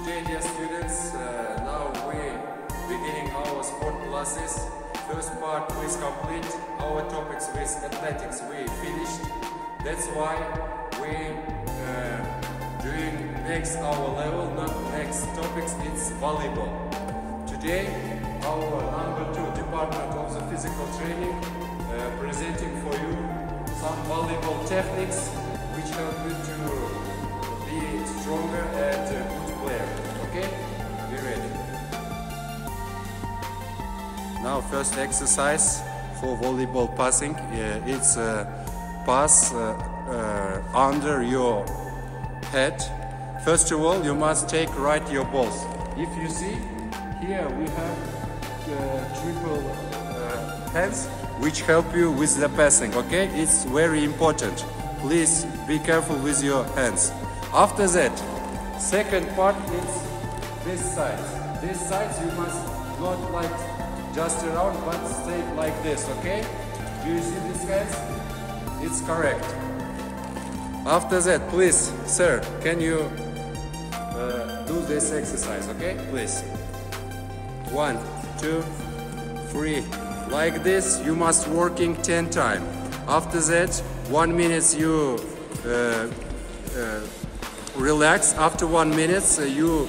day, dear students. Now we're beginning our sport classes. First part is complete. Our topics with athletics we finished. That's why we're doing next our level, not next topics. It's volleyball. Today, our number 2 department of the physical training presenting for you some volleyball techniques which help you to be stronger and a good player. Okay? Be ready. Now first exercise for volleyball passing. It's a pass under your head. First of all, you must take right your balls. If you see, here we have triple hands which help you with the passing. Okay? It's very important. Please be careful with your hands. After that, second part is this side. This side you must not like just around, but stay like this, okay? Do you see these hands? It's correct. After that, please, sir, can you do this exercise, okay? Please. 1, 2, 3. Like this, you must working 10 times. After that, 1 minute you relax. After 1 minute, you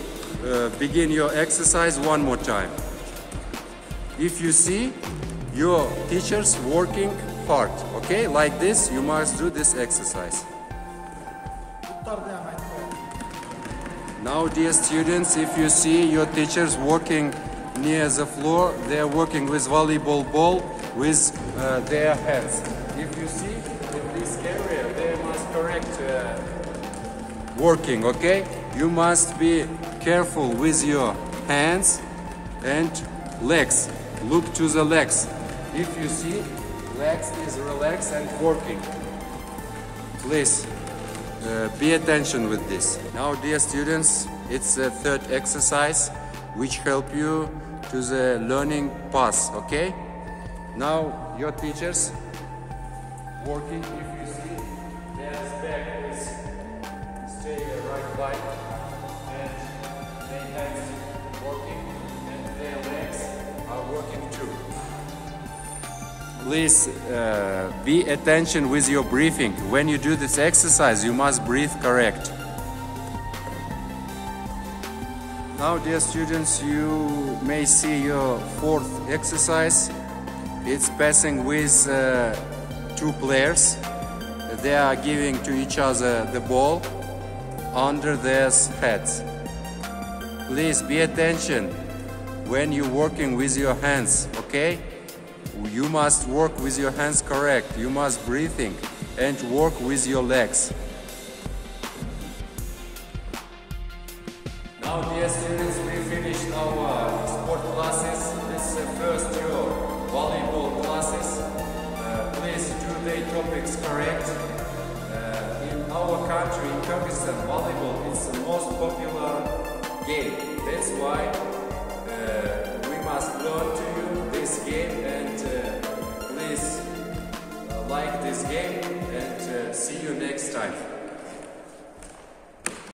begin your exercise one more time. If you see your teachers working hard, okay, like this, you must do this exercise. Now, dear students, if you see your teachers working near the floor, they are working with volleyball ball with their hands. If you see in this area, they must correct working, okay? You must be careful with your hands and legs. Look to the legs. If you see, legs is relaxed and working. Please pay attention with this. Now, dear students, it's the third exercise which help you to the learning pass, okay? Now, your teachers working, if you see, their back is stay right line and their hands working and their legs are working too. Please be attention with your breathing. When you do this exercise, you must breathe correct. Now, dear students, you may see your fourth exercise. It's passing with 2 players. They are giving to each other the ball under their heads. Please be attention when you're working with your hands, okay? You must work with your hands correct. You must breathing and work with your legs. Now, dear students, we finished our sport classes. This is the first year volleyball classes. Please do the topics correct. In our country, in Kyrgyzstan, volleyball is the most popular game. That's why